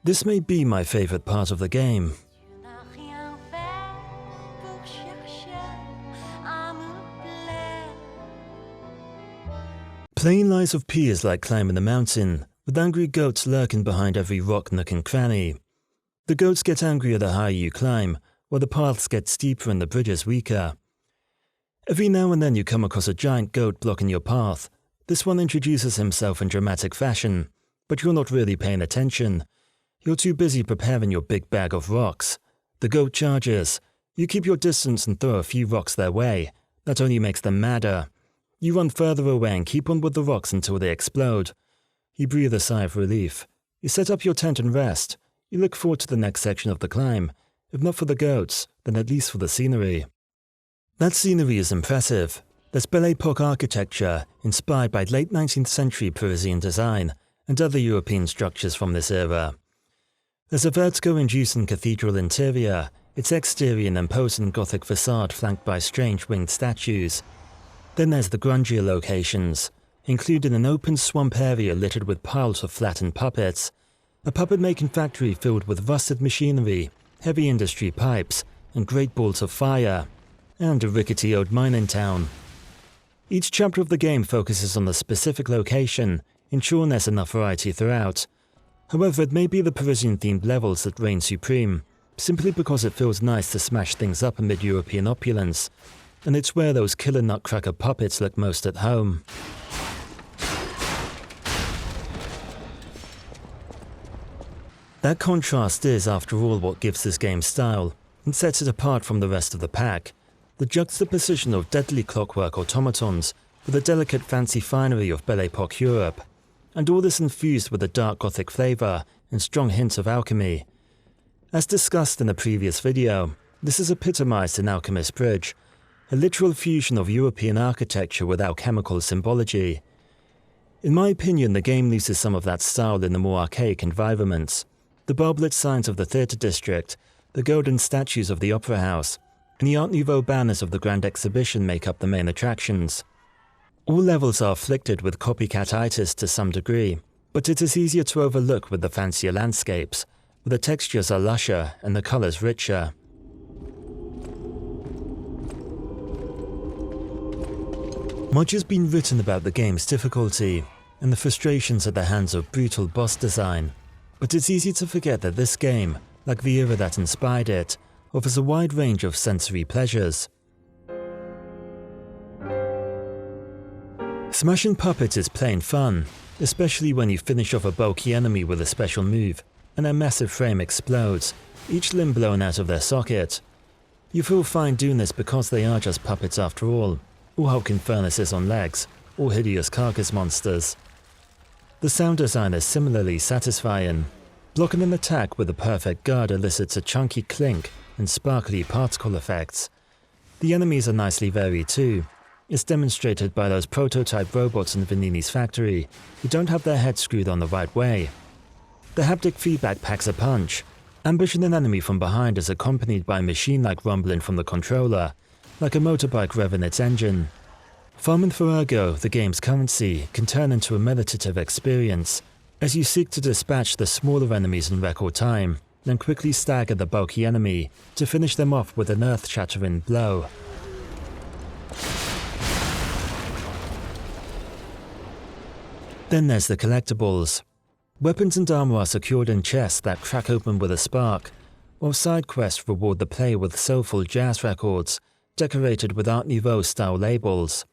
This may be my favorite part of the game. Playing Lies of P is like climbing a mountain, with angry goats lurking behind every rock, nook and cranny. The goats get angrier the higher you climb, while the paths get steeper and the bridges weaker. Every now and then you come across a giant goat blocking your path. This one introduces himself in dramatic fashion, but you're not really paying attention. You're too busy preparing your big bag of rocks. The goat charges. You keep your distance and throw a few rocks their way. That only makes them madder. You run further away and keep on with the rocks until they explode. You breathe a sigh of relief. You set up your tent and rest. You look forward to the next section of the climb. If not for the goats, then at least for the scenery. That scenery is impressive. There's Belle Epoque architecture, inspired by late 19th century Parisian design and other European structures from this era. There's a vertigo-inducing cathedral interior, its exterior an imposing Gothic facade flanked by strange winged statues. Then there's the grungier locations, including an open swamp area littered with piles of flattened puppets, a puppet-making factory filled with rusted machinery, heavy industry pipes, and great balls of fire, and a rickety old mining town. Each chapter of the game focuses on a specific location, ensuring there's enough variety throughout. However, it may be the Parisian-themed levels that reign supreme, simply because it feels nice to smash things up amid European opulence, and it's where those killer nutcracker puppets look most at home. That contrast is, after all, what gives this game style, and sets it apart from the rest of the pack. The juxtaposition of deadly clockwork automatons with the delicate fancy finery of Belle Epoque Europe, and all this infused with a dark Gothic flavour and strong hints of alchemy. As discussed in a previous video, this is epitomised in Alchemist Bridge, a literal fusion of European architecture with alchemical symbology. In my opinion, the game loses some of that style in the more archaic environments. The barblet signs of the theatre district, the golden statues of the opera house, and the Art Nouveau banners of the Grand Exhibition make up the main attractions. All levels are afflicted with copycat-itis to some degree, but it is easier to overlook with the fancier landscapes, where the textures are lusher and the colours richer. Much has been written about the game's difficulty, and the frustrations at the hands of brutal boss design, but it's easy to forget that this game, like the era that inspired it, offers a wide range of sensory pleasures. Smashing puppets is plain fun, especially when you finish off a bulky enemy with a special move, and their massive frame explodes, each limb blown out of their socket. You feel fine doing this because they are just puppets after all hulking furnaces on legs, or hideous carcass monsters. The sound design is similarly satisfying. Blocking an attack with a perfect guard elicits a chunky clink and sparkly particle effects. The enemies are nicely varied too. It's demonstrated by those prototype robots in Vanini's factory who don't have their heads screwed on the right way. The haptic feedback packs a punch. Ambushing an enemy from behind is accompanied by machine-like rumbling from the controller, like a motorbike revving its engine. Farming for Ergo, the game's currency, can turn into a meditative experience as you seek to dispatch the smaller enemies in record time, then quickly stagger the bulky enemy to finish them off with an earth-shattering blow. Then there's the collectibles. Weapons and armor are secured in chests that crack open with a spark, while side quests reward the player with soulful jazz records, decorated with Art Nouveau-style labels.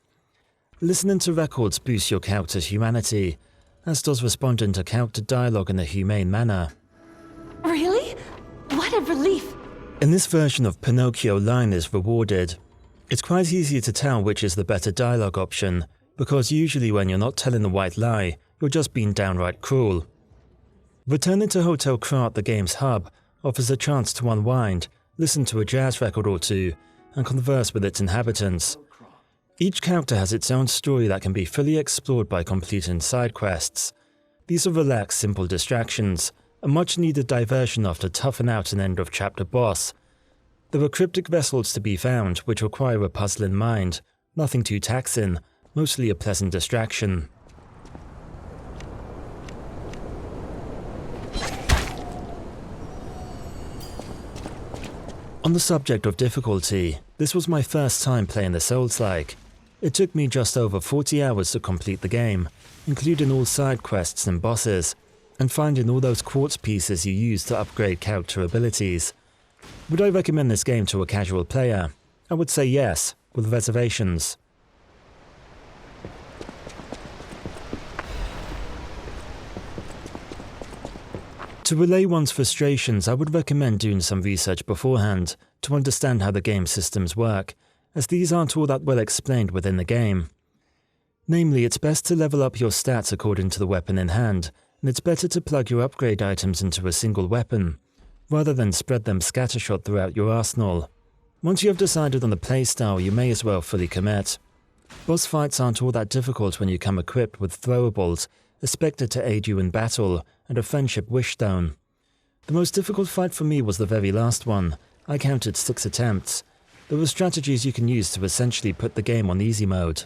Listening to records boosts your character's humanity, as does responding to character dialogue in a humane manner. Really? What a relief! In this version of Pinocchio, line is rewarded. It's quite easy to tell which is the better dialogue option, because usually when you're not telling a white lie, you're just being downright cruel. Returning to Hotel Krat, the game's hub, offers a chance to unwind, listen to a jazz record or two, and converse with its inhabitants. Each character has its own story that can be fully explored by completing side quests. These are relaxed, simple distractions, a much-needed diversion after toughing out an end-of-chapter boss. There are cryptic vessels to be found which require a puzzling mind, nothing too taxing, mostly a pleasant distraction. On the subject of difficulty, this was my first time playing the Soulslike. It took me just over 40 hours to complete the game, including all side quests and bosses, and finding all those quartz pieces you use to upgrade character abilities. Would I recommend this game to a casual player? I would say yes, with reservations. To relay one's frustrations, I would recommend doing some research beforehand to understand how the game systems work, as these aren't all that well explained within the game. Namely, it's best to level up your stats according to the weapon in hand, and it's better to plug your upgrade items into a single weapon, rather than spread them scattershot throughout your arsenal. Once you have decided on the playstyle, you may as well fully commit. Boss fights aren't all that difficult when you come equipped with throwables, a Specter to aid you in battle, and a friendship wish stone. The most difficult fight for me was the very last one. I counted 6 attempts. There were strategies you can use to essentially put the game on easy mode.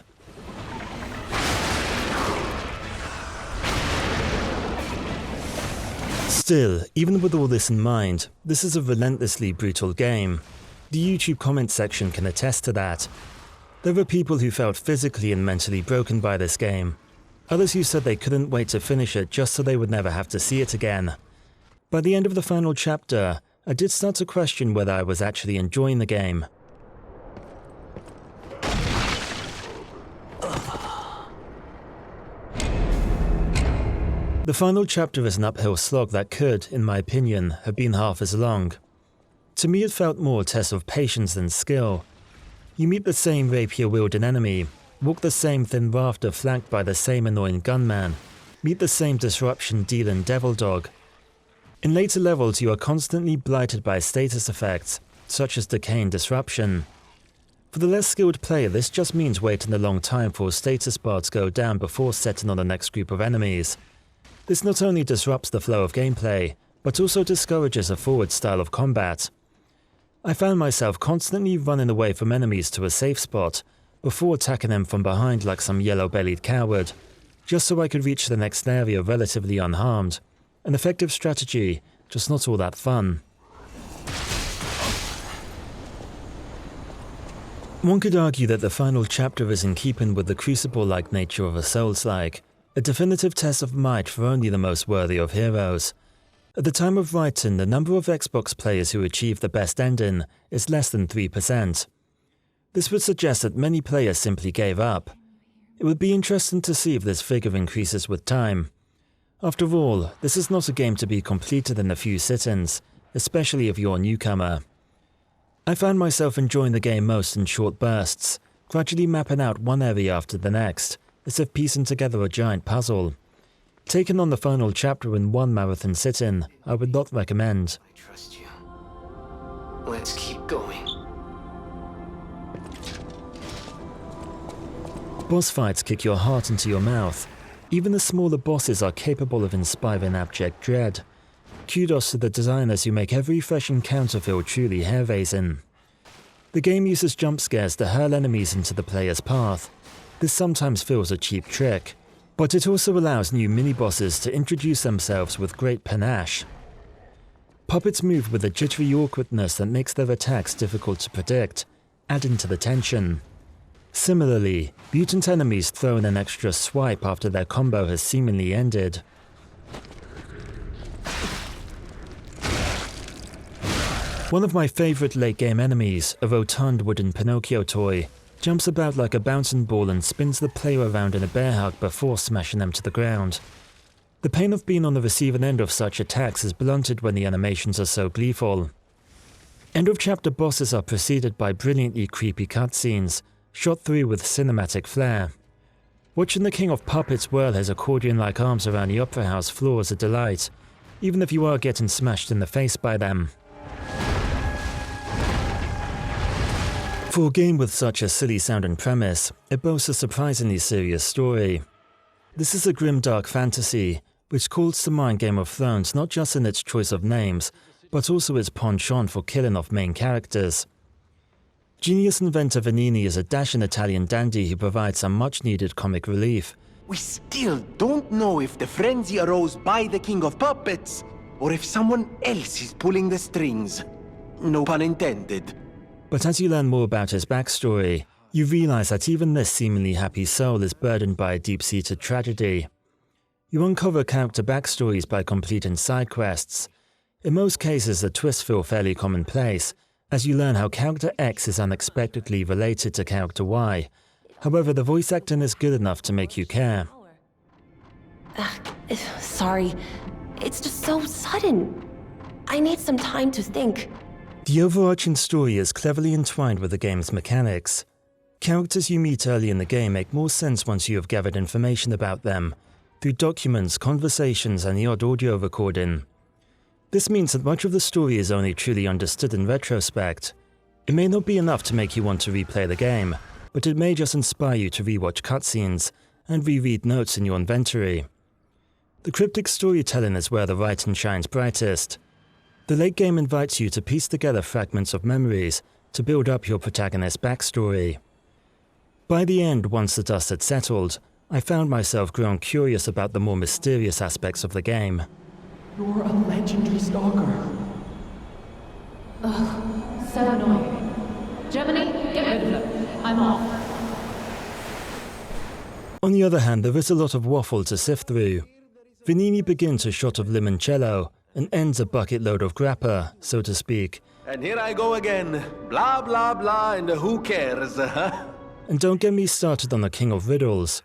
Still, even with all this in mind, this is a relentlessly brutal game. The YouTube comment section can attest to that. There were people who felt physically and mentally broken by this game. Others who said they couldn't wait to finish it just so they would never have to see it again. By the end of the final chapter, I did start to question whether I was actually enjoying the game. The final chapter is an uphill slog that could, in my opinion, have been half as long. To me, it felt more a test of patience than skill. You meet the same rapier-wielding enemy, walk the same thin rafter flanked by the same annoying gunman, meet the same disruption-dealing devil dog. In later levels, you are constantly blighted by status effects, such as decay and disruption. For the less skilled player, this just means waiting a long time for status bar to go down before setting on the next group of enemies. This not only disrupts the flow of gameplay, but also discourages a forward style of combat. I found myself constantly running away from enemies to a safe spot, before attacking them from behind like some yellow-bellied coward, just so I could reach the next area relatively unharmed. An effective strategy, just not all that fun. One could argue that the final chapter is in keeping with the crucible-like nature of a Soulslike, a definitive test of might for only the most worthy of heroes. At the time of writing, the number of Xbox players who achieve the best ending is less than 3%. This would suggest that many players simply gave up. It would be interesting to see if this figure increases with time. After all, this is not a game to be completed in a few sit-ins, especially if you're a newcomer. I found myself enjoying the game most in short bursts, gradually mapping out one area after the next, as if piecing together a giant puzzle. Taking on the final chapter in one marathon sit-in, I would not recommend. I trust you. Let's keep going. Boss fights kick your heart into your mouth. Even the smaller bosses are capable of inspiring abject dread. Kudos to the designers who make every fresh encounter feel truly hair-raising. The game uses jump scares to hurl enemies into the player's path. This sometimes feels a cheap trick, but it also allows new mini-bosses to introduce themselves with great panache. Puppets move with a jittery awkwardness that makes their attacks difficult to predict, adding to the tension. Similarly, mutant enemies throw in an extra swipe after their combo has seemingly ended. One of my favourite late-game enemies, a rotund wooden Pinocchio toy, jumps about like a bouncing ball and spins the player around in a bear hug before smashing them to the ground. The pain of being on the receiving end of such attacks is blunted when the animations are so gleeful. End-of-chapter bosses are preceded by brilliantly creepy cutscenes, shot through with cinematic flair. Watching the King of Puppets whirl his accordion-like arms around the Opera House floor is a delight, even if you are getting smashed in the face by them. For a game with such a silly-sounding premise, it boasts a surprisingly serious story. This is a grim dark fantasy, which calls to mind Game of Thrones not just in its choice of names, but also its penchant for killing off main characters. Genius inventor Vanini is a dashing Italian dandy who provides some much-needed comic relief. We still don't know if the frenzy arose by the King of Puppets, or if someone else is pulling the strings. No pun intended. But as you learn more about his backstory, you realize that even this seemingly happy soul is burdened by a deep-seated tragedy. You uncover character backstories by completing side quests. In most cases, the twists feel fairly commonplace, as you learn how character X is unexpectedly related to character Y. However, the voice acting is good enough to make you care. Sorry. It's just so sudden. I need some time to think. The overarching story is cleverly entwined with the game's mechanics. Characters you meet early in the game make more sense once you have gathered information about them, through documents, conversations, and the odd audio recording. This means that much of the story is only truly understood in retrospect. It may not be enough to make you want to replay the game, but it may just inspire you to rewatch cutscenes and reread notes in your inventory. The cryptic storytelling is where the writing shines brightest. The late game invites you to piece together fragments of memories to build up your protagonist's backstory. By the end, once the dust had settled, I found myself growing curious about the more mysterious aspects of the game. You're a legendary stalker. Ugh, so annoying. Germany, get rid of them. I'm off. On the other hand, there is a lot of waffle to sift through. Vanini begins a shot of limoncello and ends a bucket load of grappa, so to speak. And here I go again. Blah, blah, blah, and who cares, huh? And don't get me started on the king of riddles.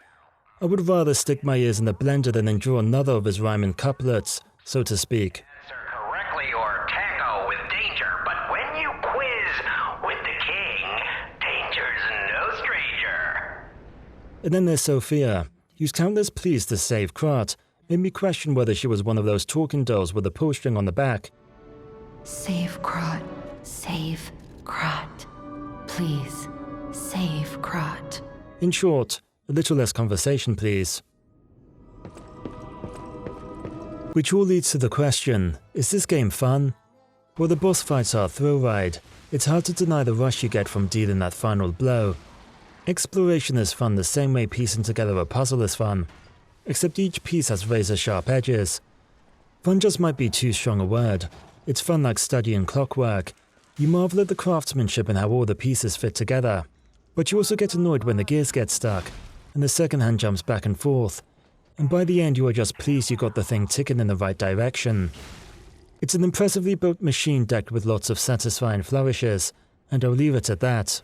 I would rather stick my ears in the blender than endure another of his rhyming couplets, so to speak. Answer correctly or tackle with danger, but when you quiz with the king, danger's no stranger. And then there's Sophia, whose countless pleas to save Krat made me question whether she was one of those talking dolls with a pull string on the back. Save Krat. Save Krat. Please, save Krat. In short, a little less conversation, please. Which all leads to the question, is this game fun? While the boss fights are a thrill ride, it's hard to deny the rush you get from dealing that final blow. Exploration is fun the same way piecing together a puzzle is fun, except each piece has razor-sharp edges. Fun just might be too strong a word. It's fun like studying clockwork. You marvel at the craftsmanship and how all the pieces fit together, but you also get annoyed when the gears get stuck, and the second hand jumps back and forth, and by the end you are just pleased you got the thing ticking in the right direction. It's an impressively built machine decked with lots of satisfying flourishes, and I'll leave it at that.